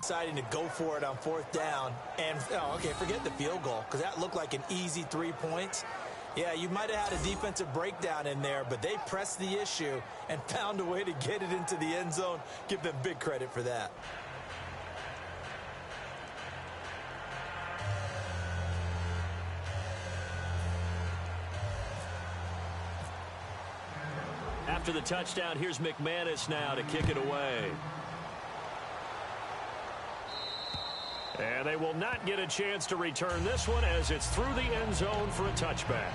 deciding to go for it on 4th down. And, okay, forget the field goal, because that looked like an easy 3 points. Yeah, you might have had a defensive breakdown in there, but they pressed the issue and found a way to get it into the end zone. Give them big credit for that. After the touchdown, here's McManus now to kick it away. And they will not get a chance to return this one as it's through the end zone for a touchback.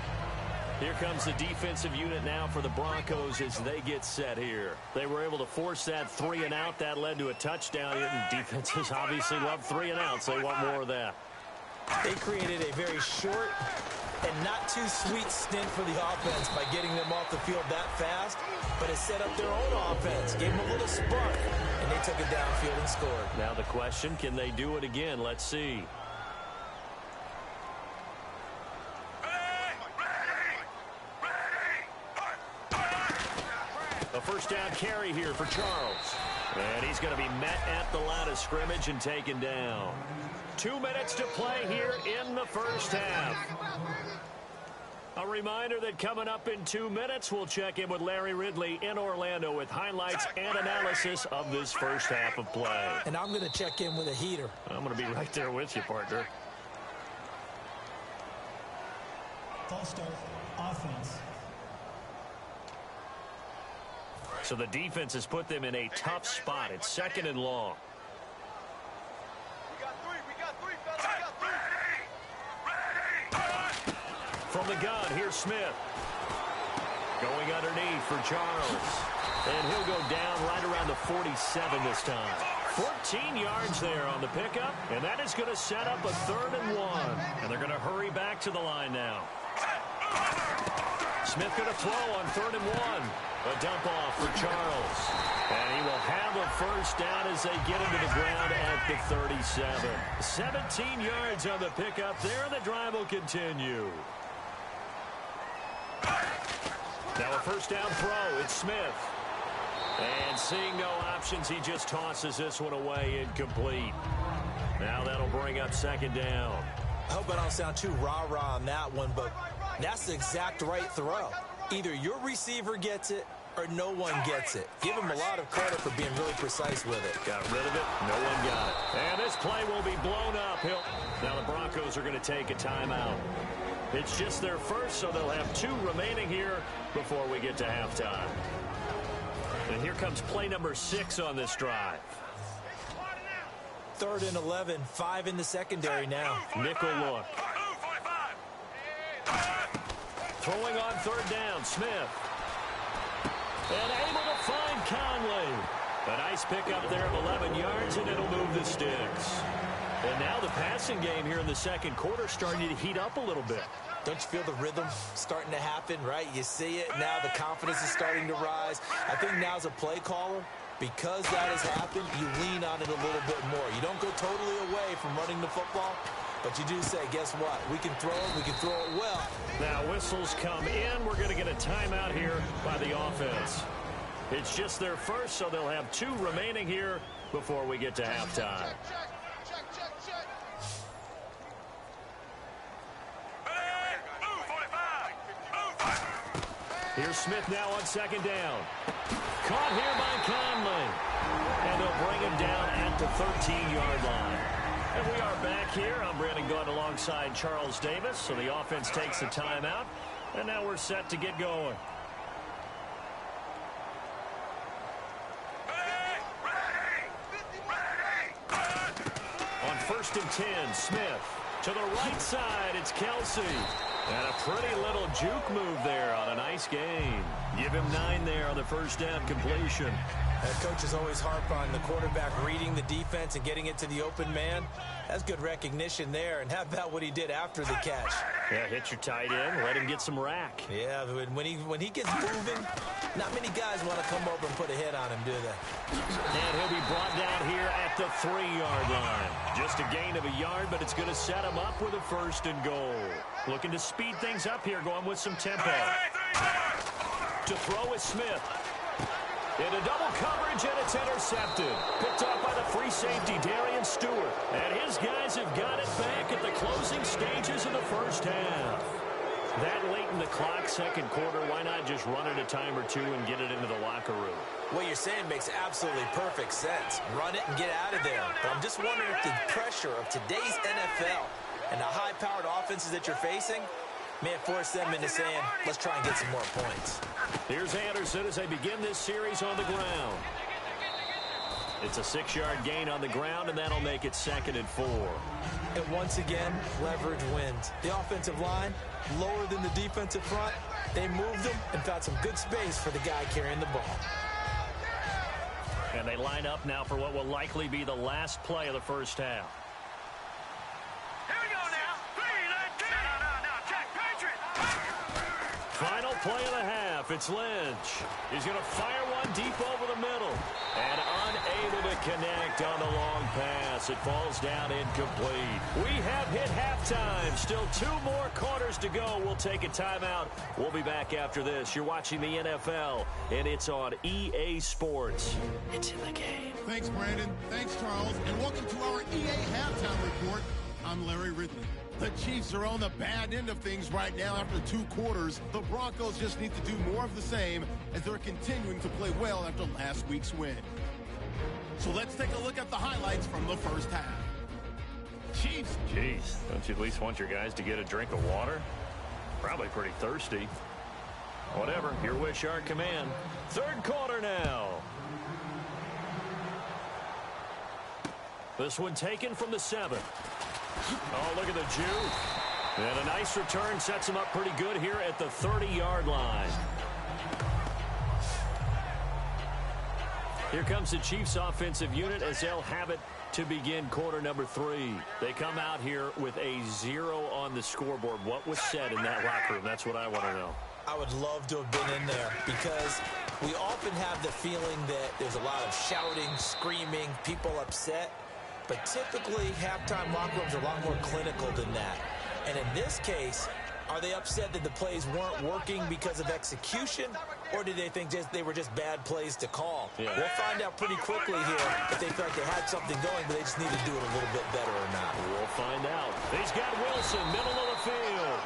Here comes the defensive unit now for the Broncos as they get set here. They were able to force that 3-and-out. That led to a touchdown. And defenses obviously love 3-and-outs. They want more of that. They created a very short and not too sweet stint for the offense by getting them off the field that fast, but it set up their own offense, gave them a little spark, and they took it downfield and scored. Now the question, can they do it again? Let's see. A first down carry here for Charles. And he's going to be met at the line of scrimmage and taken down. 2 minutes to play here in the first half. A reminder that coming up in 2 minutes, we'll check in with Larry Ridley in Orlando with highlights and analysis of this first half of play. And I'm going to check in with a heater. I'm going to be right there with you, partner. False start, offense. So the defense has put them in a tough spot. It's 2nd and long. From the gun, here's Smith. Going underneath for Charles. And he'll go down right around the 47 this time. 14 yards there on the pickup, and that is going to set up a 3rd and 1. And they're going to hurry back to the line now. Smith going to throw on 3rd and 1. A dump off for Charles. And he will have a first down as they get him to the ground at the 37. 17 yards on the pickup there, and the drive will continue. Now a first down throw. It's Smith. And seeing no options, he just tosses this one away incomplete. Now that'll bring up 2nd down. I hope I don't sound too rah-rah on that one, but that's the exact right throw. Either your receiver gets it or no one gets it. Give him a lot of credit for being really precise with it. Got rid of it. No one got it. And this play will be blown up. Now the Broncos are going to take a timeout. It's just their first, so they'll have 2 remaining here before we get to halftime. And here comes play number 6 on this drive. 3rd and 11, 5 in the secondary now. Nickel look. Throwing on 3rd down, Smith. And able to find Conley. A nice pickup there of 11 yards, and it'll move the sticks. And now the passing game here in the second quarter starting to heat up a little bit. Don't you feel the rhythm starting to happen, right? You see it. Now the confidence is starting to rise. I think now as a play caller, because that has happened, you lean on it a little bit more. You don't go totally away from running the football, but you do say, guess what? We can throw it. We can throw it well. Now whistles come in. We're going to get a timeout here by the offense. It's just their first, so they'll have 2 remaining here before we get to halftime. Here's Smith now on 2nd down. Caught here by Conley. And they'll bring him down at the 13-yard line. And we are back here. I'm Brandon Gaunt alongside Charles Davis. So the offense takes the timeout. And now we're set to get going. On 1st and 10, Smith. To the right side, it's Kelsey. And a pretty little juke move there on a nice game. Give him 9 there on the first down completion. Coaches always harp on the quarterback reading the defense and getting it to the open man. That's good recognition there. And how about what he did after the catch? Yeah, hit your tight end, let him get some rack. Yeah, when he gets moving, not many guys want to come over and put a hit on him, do they? And he'll be brought down here at the 3-yard line. Just a gain of a yard, but it's going to set him up with a 1st and goal. Looking to speed things up here, going with some tempo. To throw is Smith. Into double coverage, and it's intercepted. Picked off by the free safety, Darian Stewart. And his guys have got it back at the closing stages of the first half. That late in the clock, second quarter, why not just run it a time or two and get it into the locker room? What you're saying makes absolutely perfect sense. Run it and get out of there. But I'm just wondering if the pressure of today's NFL and the high-powered offenses that you're facing may have forced them into saying, let's try and get some more points. Here's Anderson as they begin this series on the ground. It's a 6-yard gain on the ground, and that'll make it 2nd and 4. And once again, leverage wins. The offensive line, lower than the defensive front. They moved them and found some good space for the guy carrying the ball. And they line up now for what will likely be the last play of the first half. Final play of the half. It's Lynch. He's going to fire one deep over the middle. And unable to connect on the long pass. It falls down incomplete. We have hit halftime. Still 2 more quarters to go. We'll take a timeout. We'll be back after this. You're watching the NFL, and it's on EA Sports. It's in the game. Thanks, Brandon. Thanks, Charles. And welcome to our EA Halftime Report. I'm Larry Ridley. The Chiefs are on the bad end of things right now after 2 quarters. The Broncos just need to do more of the same as they're continuing to play well after last week's win. So let's take a look at the highlights from the first half. Chiefs. Jeez, don't you at least want your guys to get a drink of water? Probably pretty thirsty. Whatever, your wish, our command. Third quarter now. This one taken from the 7. Oh, look at the juke. And a nice return sets him up pretty good here at the 30-yard line. Here comes the Chiefs offensive unit as they'll have it to begin quarter number 3. They come out here with a 0 on the scoreboard. What was said in that locker room? That's what I want to know. I would love to have been in there because we often have the feeling that there's a lot of shouting, screaming, people upset. But typically, halftime locker rooms are a lot more clinical than that. And in this case, are they upset that the plays weren't working because of execution? Or did they think they were just bad plays to call? Yeah. We'll find out pretty quickly here if they felt like they had something going, but they just need to do it a little bit better or not. We'll find out. He's got Wilson, middle of the field.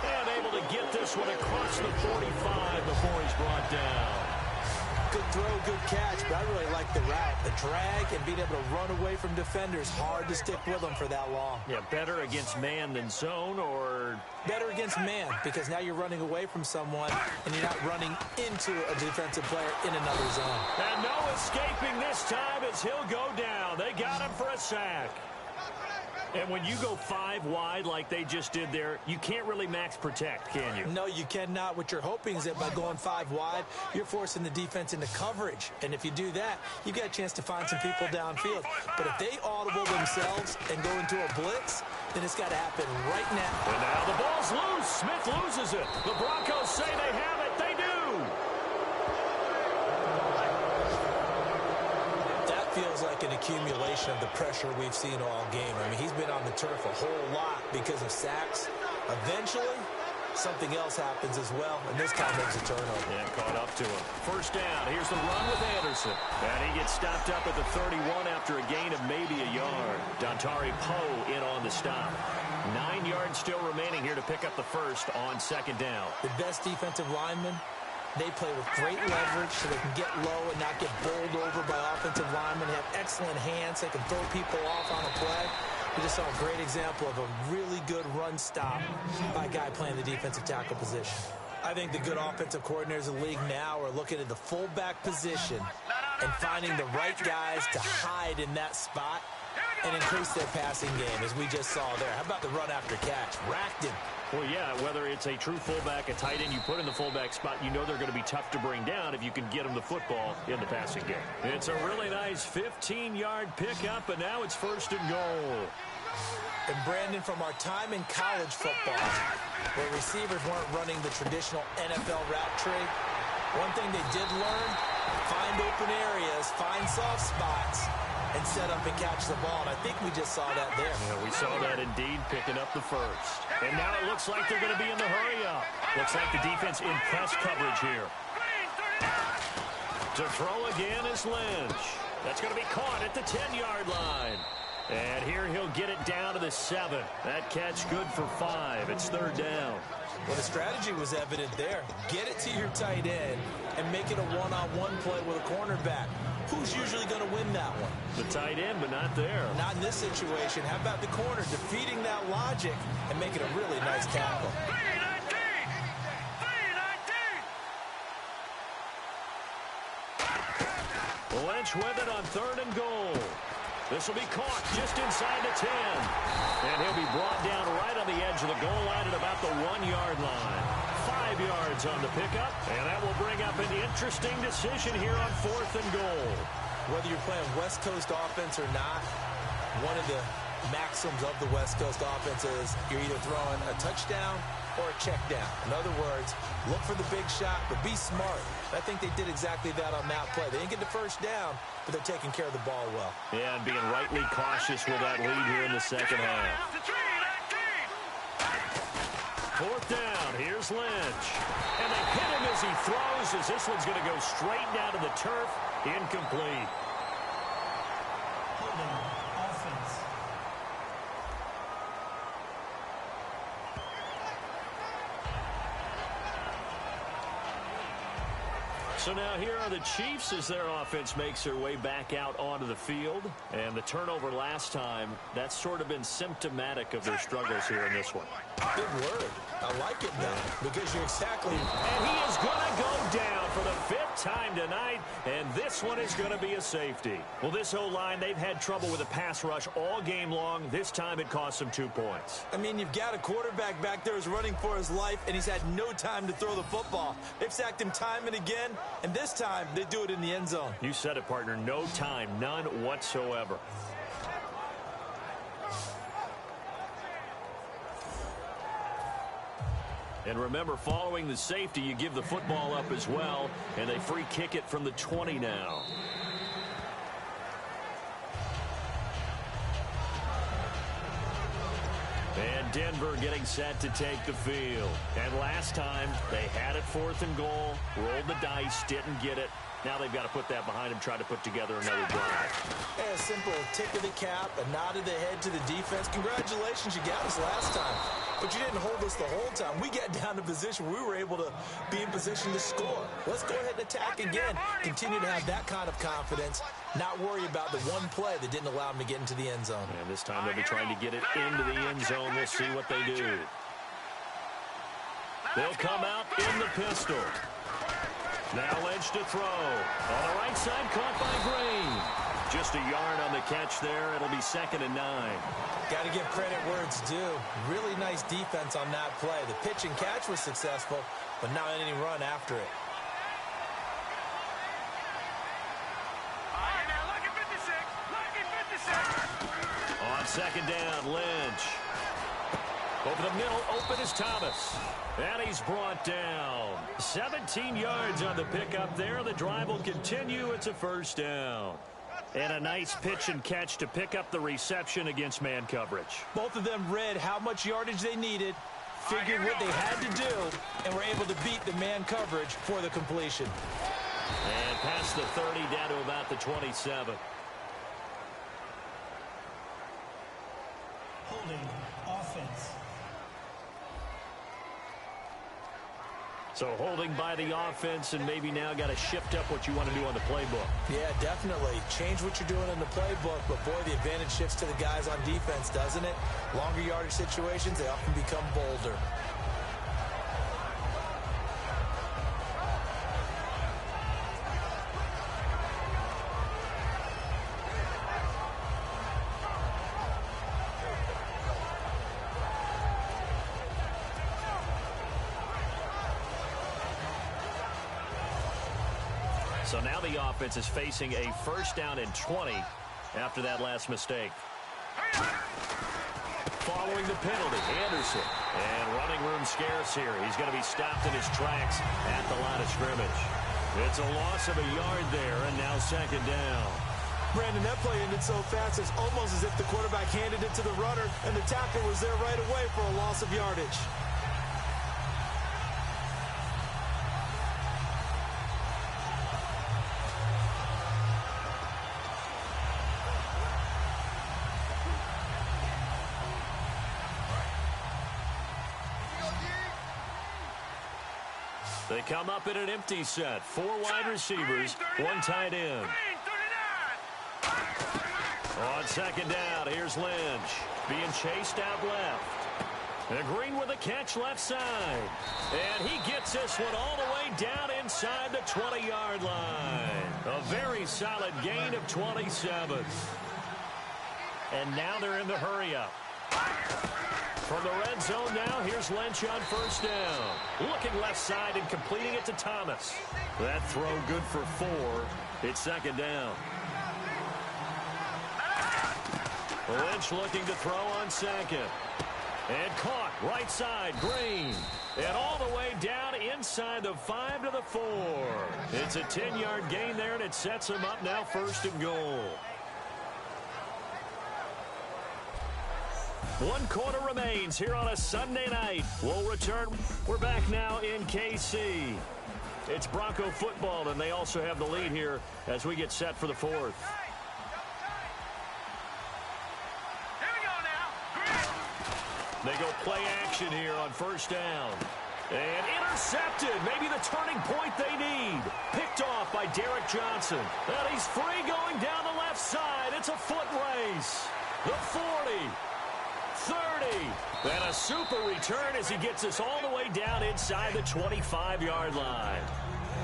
And able to get this one across the 45 before he's brought down. Good throw, good catch, but I really like the route. The drag and being able to run away from defenders, hard to stick with them for that long. Yeah, better against man than zone, or? Better against man, because now you're running away from someone and you're not running into a defensive player in another zone. And no escaping this time as he'll go down. They got him for a sack. And when you go 5 wide like they just did there, you can't really max protect, can you? No, you cannot. What you're hoping is that by going 5 wide, you're forcing the defense into coverage. And if you do that, you've got a chance to find some people downfield. But if they audible themselves and go into a blitz, then it's got to happen right now. And now the ball's loose. Smith loses it. The Broncos say they have it. They do. Feels like an accumulation of the pressure we've seen all game. I mean, he's been on the turf a whole lot because of sacks. Eventually, something else happens as well, and this time there's a turnover. Yeah, caught up to him. First down. Here's the run with Anderson. And he gets stopped up at the 31 after a gain of maybe a yard. Dontari Poe in on the stop. 9 yards still remaining here to pick up the first on second down. The best defensive lineman, they play with great leverage so they can get low and not get bowled over by offensive linemen. They have excellent hands. They can throw people off on a play. We just saw a great example of a really good run stop by a guy playing the defensive tackle position. I think the good offensive coordinators in the league now are looking at the fullback position and finding the right guys to hide in that spot and increase their passing game, as we just saw there. How about the run after catch? Racked him. Well, yeah, whether it's a true fullback, a tight end you put in the fullback spot, you know they're going to be tough to bring down if you can get them the football in the passing game. It's a really nice 15-yard pickup, and now it's first and goal. And Brandon, from our time in college football, where receivers weren't running the traditional NFL route tree, one thing they did learn, find open areas, find soft spots, and set up and catch the ball. And I think we just saw that there. Yeah, we saw that indeed, picking up the first. And now it looks like they're going to be in the hurry-up. Looks like the defense in press coverage here. To throw again is Lynch. That's going to be caught at the 10-yard line. And here he'll get it down to the 7. That catch good for 5. It's third down. Well, the strategy was evident there. Get it to your tight end and make it a one-on-one play with a cornerback. Who's usually going to win that one? The tight end, but not there. Not in this situation. How about the corner defeating that logic and making a really nice tackle? Lynch with it on 3rd and goal. This will be caught just inside the 10. And he'll be brought down right on the edge of the goal line at about the 1-yard line. 5 yards on the pickup, and that will bring up an interesting decision here on 4th and goal. Whether you're playing West Coast offense or not, one of the maxims of the West Coast offense is you're either throwing a touchdown or a check down. In other words, look for the big shot, but be smart. I think they did exactly that on that play. They didn't get the first down, but they're taking care of the ball well. Yeah, and being rightly cautious with that lead here in the second half. 4th down, here's Lynch. And they hit him as he throws, as this one's going to go straight down to the turf. Incomplete. Holding offense. So now here are the Chiefs as their offense makes their way back out onto the field. And the turnover last time, that's sort of been symptomatic of their struggles here in this one. Good word. I like it now because you're exactly... And he is going to go down for the 5th time tonight, and this one is going to be a safety. Well, this O-line, they've had trouble with a pass rush all game long. This time it cost them 2 points. I mean, you've got a quarterback back there who's running for his life, and he's had no time to throw the football. They've sacked him time and again, and this time they do it in the end zone. You said it, partner. No time, none whatsoever. And remember, following the safety, you give the football up as well, and they free kick it from the 20 now. And Denver getting set to take the field. And last time, they had it 4th and goal, rolled the dice, didn't get it. Now they've got to put that behind them, try to put together another drive. Yeah, a simple tip of the cap, a nod of the head to the defense. Congratulations, you got us last time. But you didn't hold us the whole time. We got down to position where we were able to be in position to score. Let's go ahead and attack again. Continue to have that kind of confidence. Not worry about the one play that didn't allow them to get into the end zone. And this time they'll be trying to get it into the end zone. We'll see what they do. They'll come out in the pistol. Now Lynch to throw. On the right side, caught by Green. Just a yard on the catch there. It'll be 2nd and 9. Got to give credit where it's due. Really nice defense on that play. The pitch and catch was successful, but not any run after it. On 2nd down, Lynch. Over the middle, open is Thomas. And he's brought down. 17 yards on the pickup there. The drive will continue. It's a 1st down. And a nice pitch and catch to pick up the reception against man coverage. Both of them read how much yardage they needed, figured what they had to do, and were able to beat the man coverage for the completion. And past the 30 down to about the 27. Holding offense. So holding by the offense, and maybe now got to shift up what you want to do on the playbook. Yeah, definitely. Change what you're doing in the playbook, but boy, the advantage shifts to the guys on defense, doesn't it? Longer yardage situations, they often become bolder. So now the offense is facing a 1st down and 20 after that last mistake. Following the penalty, Anderson. And running room scarce here. He's going to be stopped in his tracks at the line of scrimmage. It's a loss of a yard there, and now 2nd down. Brandon, that play ended so fast, it's almost as if the quarterback handed it to the runner, and the tackle was there right away for a loss of yardage. They come up in an empty set. 4 wide receivers, 1 tight end. On second down, here's Lynch. Being chased out left. And Green with a catch left side. And he gets this one all the way down inside the 20-yard line. A very solid gain of 27. And now they're in the hurry-up. From the red zone now, here's Lynch on first down. Looking left side and completing it to Thomas. That throw good for 4. It's second down. Lynch looking to throw on second. And caught right side, Green. And all the way down inside the 5 to the 4. It's a 10-yard gain there, and it sets him up now first and goal. 1 quarter remains here on a Sunday night. We'll return. We're back now in KC. It's Bronco football, and they also have the lead here as we get set for the 4th. They go play action here on first down. And intercepted. Maybe the turning point they need. Picked off by Derek Johnson. And he's free going down the left side. It's a foot race. The 40. 30. And a super return as he gets us all the way down inside the 25-yard line.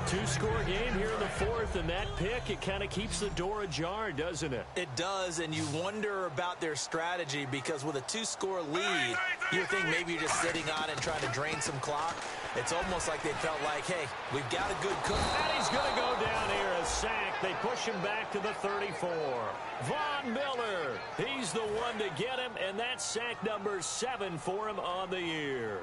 2-score game here in the 4th, and that pick, it kind of keeps the door ajar, doesn't it? It does, and you wonder about their strategy because with a 2-score lead, you think maybe you're just sitting on and trying to drain some clock. It's almost like they felt like, hey, we've got a good cook. And he's going to go down here, a sack. They push him back to the 34. Von Miller, he's the one to get him, and that's sack number 7 for him on the year.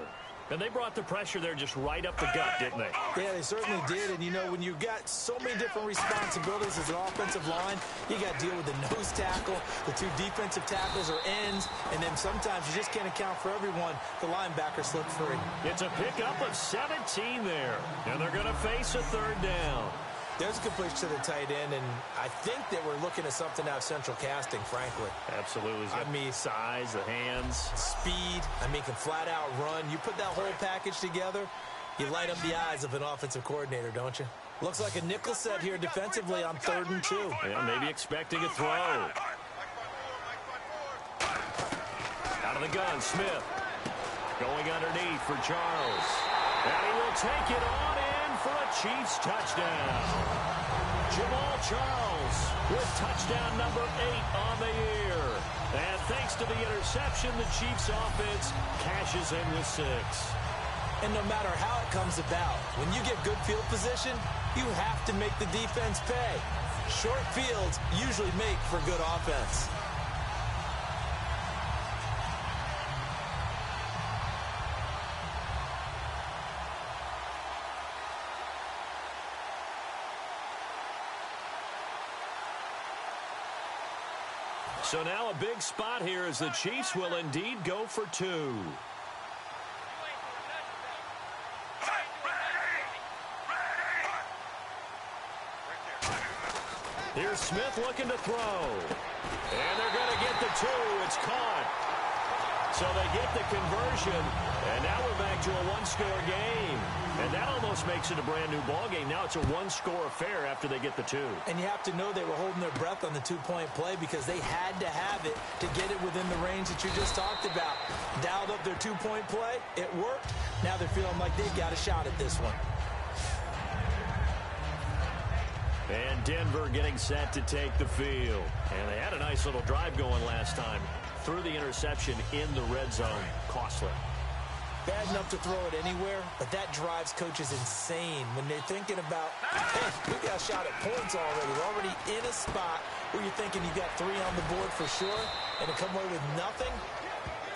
And they brought the pressure there just right up the gut, didn't they? Yeah, they certainly did. And, you know, when you've got so many different responsibilities as an offensive line, you got to deal with the nose tackle, the 2 defensive tackles or ends, and then sometimes you just can't account for everyone. The linebacker slipped free. It's a pickup of 17 there, and they're going to face a 3rd down. There's a completion to the tight end, and I think that we're looking at something out of central casting, frankly. Absolutely. I mean, size, the hands. Speed. I mean, can flat out run. You put that whole package together, you light up the eyes of an offensive coordinator, don't you? Looks like a nickel set here defensively on 3rd and 2. Yeah, maybe expecting a throw. Out of the gun, Smith. Going underneath for Charles. And he will take it on in for a Chiefs touchdown. Jamal Charles with touchdown number 8 on the year. And thanks to the interception, the Chiefs offense cashes in with 6. And no matter how it comes about, when you get good field position, you have to make the defense pay. Short fields usually make for good offense. So now a big spot here as the Chiefs will indeed go for 2. Here's Smith looking to throw. And they're going to get the 2. It's caught. So they get the conversion. And now we're back to a 1-score game. And that almost makes it a brand-new ball game. Now it's a 1-score affair after they get the 2. And you have to know they were holding their breath on the 2-point play because they had to have it to get it within the range that you just talked about. Dialed up their 2-point play. It worked. Now they're feeling like they've got a shot at this one. And Denver getting set to take the field. And they had a nice little drive going last time. Threw the interception in the red zone. Costly. Bad enough to throw it anywhere, but that drives coaches insane when they're thinking about, hey, we got a shot at points already. We're already in a spot where you're thinking you got 3 on the board for sure, and to come away with nothing,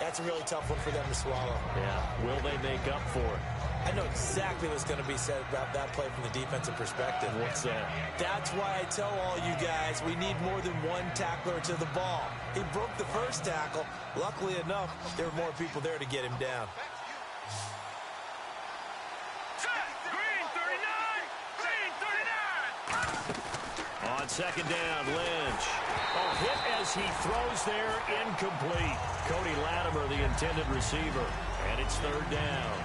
that's a really tough one for them to swallow. Yeah, will they make up for it? I know exactly what's going to be said about that play from the defensive perspective. What's that? That's why I tell all you guys we need more than 1 tackler to the ball. He broke the first tackle. Luckily enough, there were more people there to get him down. On second down, Lynch. Oh, hit as he throws there, incomplete. Cody Latimer, the intended receiver. And it's 3rd down.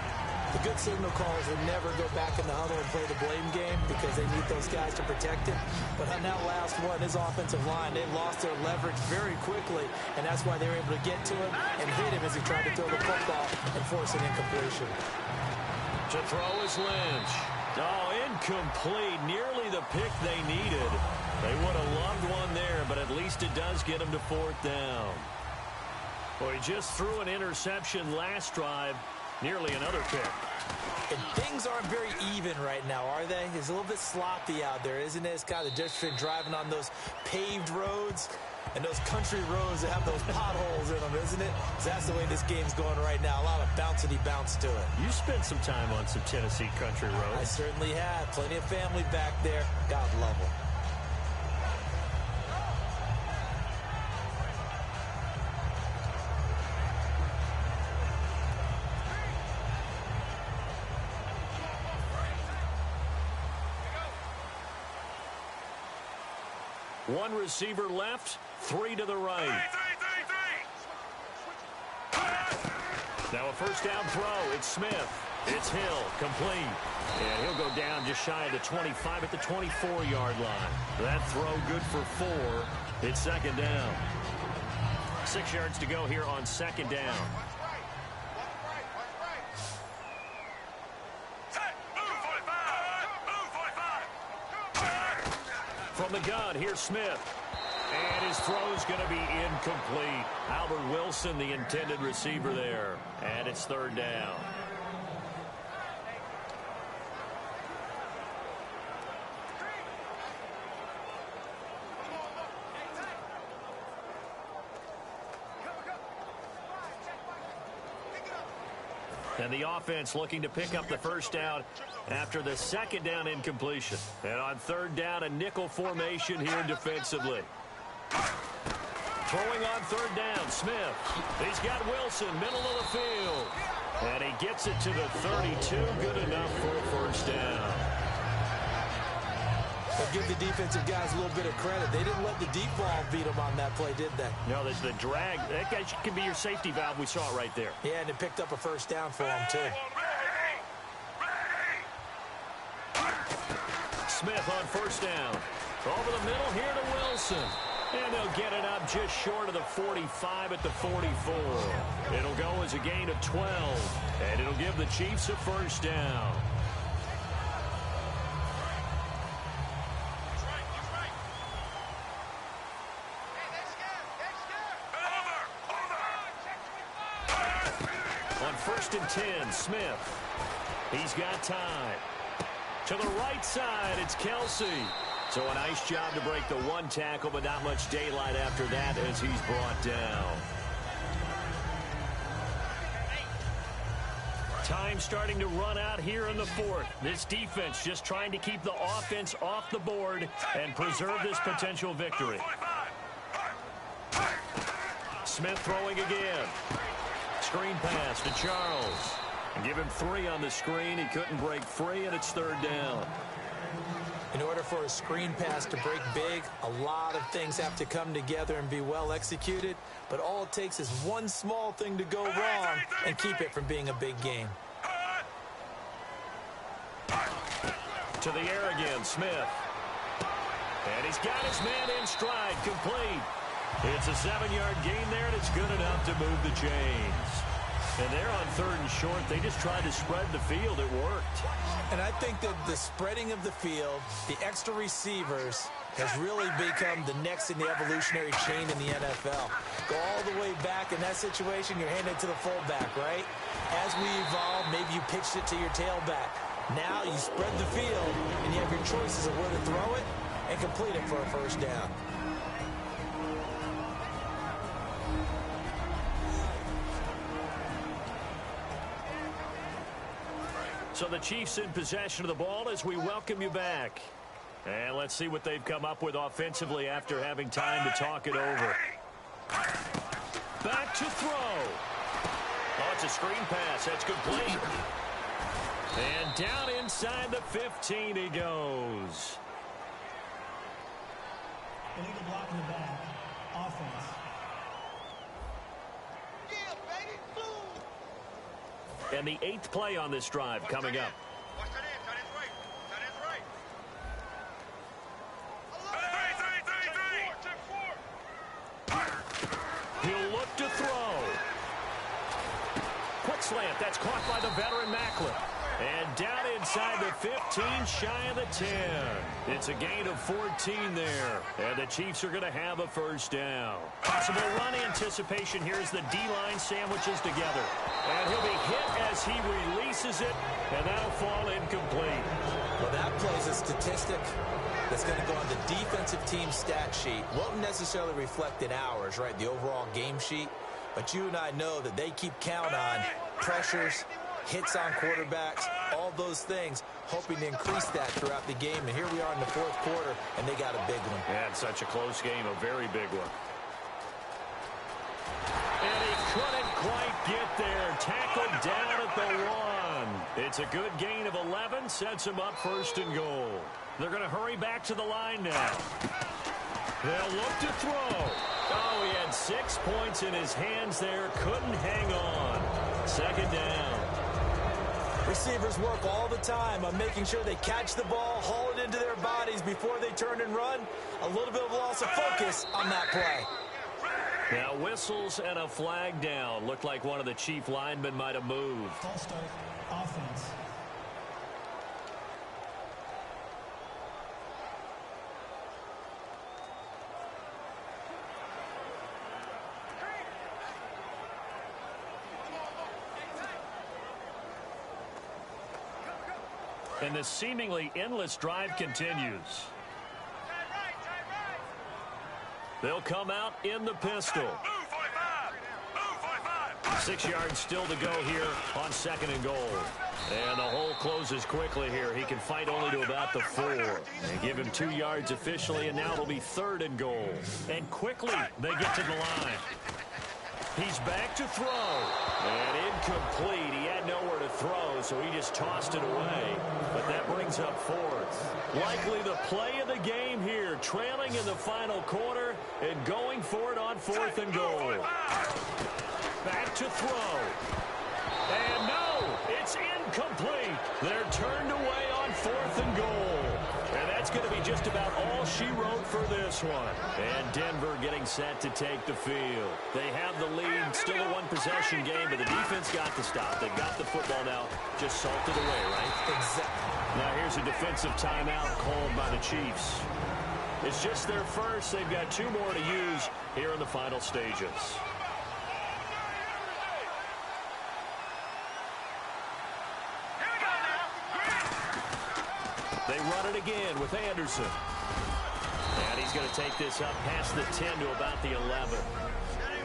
The good signal callers would never go back in the huddle and play the blame game because they need those guys to protect him. But on that last one, his offensive line, they lost their leverage very quickly, and that's why they were able to get to him and hit him as he tried to throw the football and force an incompletion. To throw is Lynch. Oh, incomplete. Nearly the pick they needed. They would have loved one there, but at least it does get them to 4th down. Well, he just threw an interception last drive. Nearly another pick. And things aren't very even right now, are they? It's a little bit sloppy out there, isn't it? It's kind of the difference between driving on those paved roads and those country roads that have those potholes in them, isn't it? That's the way this game's going right now. A lot of bouncy bounce to it. You spent some time on some Tennessee country roads. I certainly have. Plenty of family back there. God love them. One receiver left, 3 to the right. Now a first down throw. It's Smith. It's Hill. Complete. And he'll go down just shy of the 25 at the 24-yard line. That throw good for 4. It's 2nd down. 6 yards to go here on 2nd down. From the gun, here's Smith. And his throw's going to be incomplete. Albert Wilson, the intended receiver there. And it's 3rd down. And the offense looking to pick up the first down after the 2nd down incompletion. And on 3rd down, a nickel formation here defensively. Throwing on 3rd down, Smith. He's got Wilson, middle of the field. And he gets it to the 32. Good enough for a first down. But give the defensive guys a little bit of credit. They didn't let the deep ball beat them on that play, did they? No, the drag. That guy can be your safety valve. We saw it right there. Yeah, and it picked up a first down for them, too. Smith on first down. Over the middle here to Wilson. And they'll get it up just short of the 45 at the 44. It'll go as a gain of 12. And it'll give the Chiefs a first down. On 1st and 10, Smith. He's got time. To the right side, it's Kelsey. So a nice job to break the 1 tackle, but not much daylight after that as he's brought down. Time starting to run out here in the 4th. This defense just trying to keep the offense off the board and preserve this potential victory. Smith throwing again. Screen pass to Charles. Give him 3 on the screen. He couldn't break free, and it's 3rd down. In order for a screen pass to break big, a lot of things have to come together and be well executed. But all it takes is one small thing to go wrong and keep it from being a big game. To the air again, Smith. And he's got his man in stride, complete. It's a 7-yard gain there, and it's good enough to move the chains. And they're on 3rd and short. They just tried to spread the field. It worked. And I think that the spreading of the field, the extra receivers, has really become the next in the evolutionary chain in the NFL. Go all the way back. In that situation, you're handed to the fullback, right? As we evolve, maybe you pitched it to your tailback. Now you spread the field, and you have your choices of where to throw it and complete it for a first down. So the Chiefs in possession of the ball as we welcome you back. And let's see what they've come up with offensively after having time to talk it over. Back to throw. Oh, it's a screen pass. That's complete. And down inside the 15 he goes. Illegal block in the back. Offense. And the 8th play on this drive coming up. He'll look to throw. Quick slant. That's caught by the veteran Macklin. And down inside the 15, shy of the 10. It's a gain of 14 there. And the Chiefs are going to have a first down. Possible run anticipation here as the D-line sandwiches together. And he'll be hit as he releases it, and that'll fall incomplete. Well, that play's a statistic that's going to go on the defensive team stat sheet. Won't necessarily reflect in ours, right, the overall game sheet. But you and I know that they keep count on pressures, hits on quarterbacks, all those things, hoping to increase that throughout the game. And here we are in the fourth quarter, and they got a big one. Yeah, it's such a close game, a very big one. And he couldn't quite get there. Tackled down at the 1. It's a good gain of 11, sets him up first and goal. They're going to hurry back to the line now. They'll look to throw. Oh, he had 6 points in his hands there. Couldn't hang on. Second down. Receivers work all the time on making sure they catch the ball, haul it into their bodies before they turn and run. A little bit of loss of focus on that play. Now whistles and a flag down. Looked like one of the Chief linemen might have moved. False start, offense. And this seemingly endless drive continues. They'll come out in the pistol. 6 yards still to go here on second and goal. And the hole closes quickly here. He can fight only to about the 4. They give him 2 yards officially, and now it'll be third and goal. And quickly they get to the line. He's back to throw. And incomplete. He had nowhere to throw, so he just tossed it away. But that brings up fourth. Likely the play of the game here. Trailing in the final quarter and going for it on fourth and goal. Back to throw. And no, it's incomplete. They're turned away on fourth and goal. And that's going to be just about all she wrote for this one. And Denver getting set to take the field. They have the lead, still a one-possession game, but the defense got the stop. They got the football now, just salted away, right? Exactly. Now here's a defensive timeout called by the Chiefs. It's just their first. They've got 2 more to use here in the final stages. They run it again with Anderson. And he's going to take this up past the 10 to about the 11.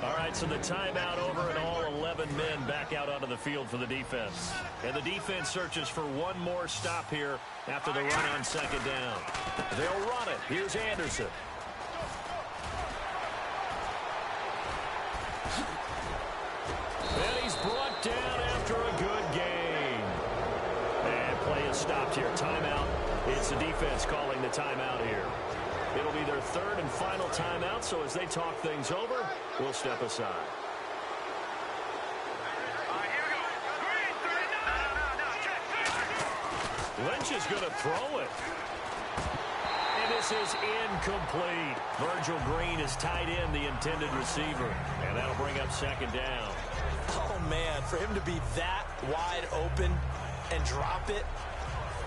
All right, so the timeout over and all 11 men back out onto the field for the defense. And the defense searches for one more stop here after the run on second down. They'll run it. Here's Anderson. And he's brought down after a good game. And play is stopped here. Timeout. It's the defense calling the timeout here. It'll be their third and final timeout, so as they talk things over, we'll step aside. Lynch is going to throw it. And this is incomplete. Virgil Green is tied in, the intended receiver. And that'll bring up second down. Oh, man, for him to be that wide open and drop it.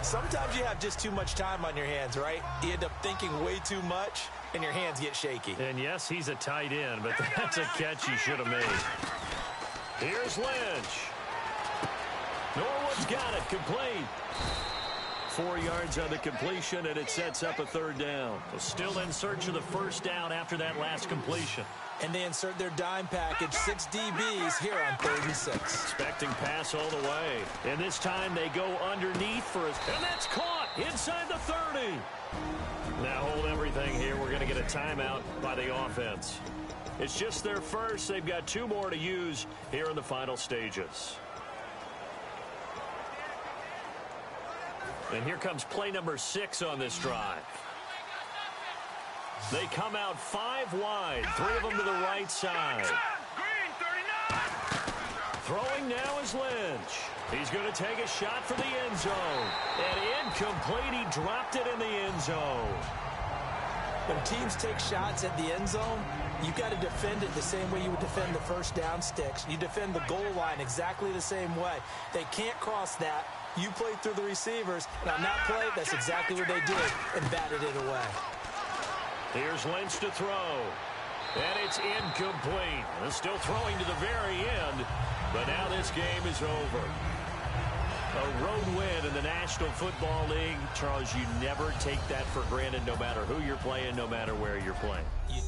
Sometimes you have just too much time on your hands, right? You end up thinking way too much, and your hands get shaky. And yes, he's a tight end, but that's a catch he should have made. Here's Lynch. Norwood's got it, complete. 4 yards on the completion, and it sets up a third down. So still in search of the first down after that last completion. And they insert their dime package, 6 DBs here on 3rd and 6. Expecting pass all the way. And this time they go underneath for us. And that's caught inside the 30. Now hold everything here. We're going to get a timeout by the offense. It's just their first. They've got 2 more to use here in the final stages. And here comes play number 6 on this drive. They come out 5 wide, 3 of them to the right side. Throwing now is Lynch. He's going to take a shot for the end zone. And incomplete. He dropped it in the end zone. When teams take shots at the end zone, you've got to defend it the same way you would defend the first down sticks. You defend the goal line exactly the same way. They can't cross that. You played through the receivers, and on that play, that's exactly what they did, and batted it away. Here's Lynch to throw. And it's incomplete. They're still throwing to the very end, but now this game is over. A road win in the National Football League. Charles, you never take that for granted no matter who you're playing, no matter where you're playing. You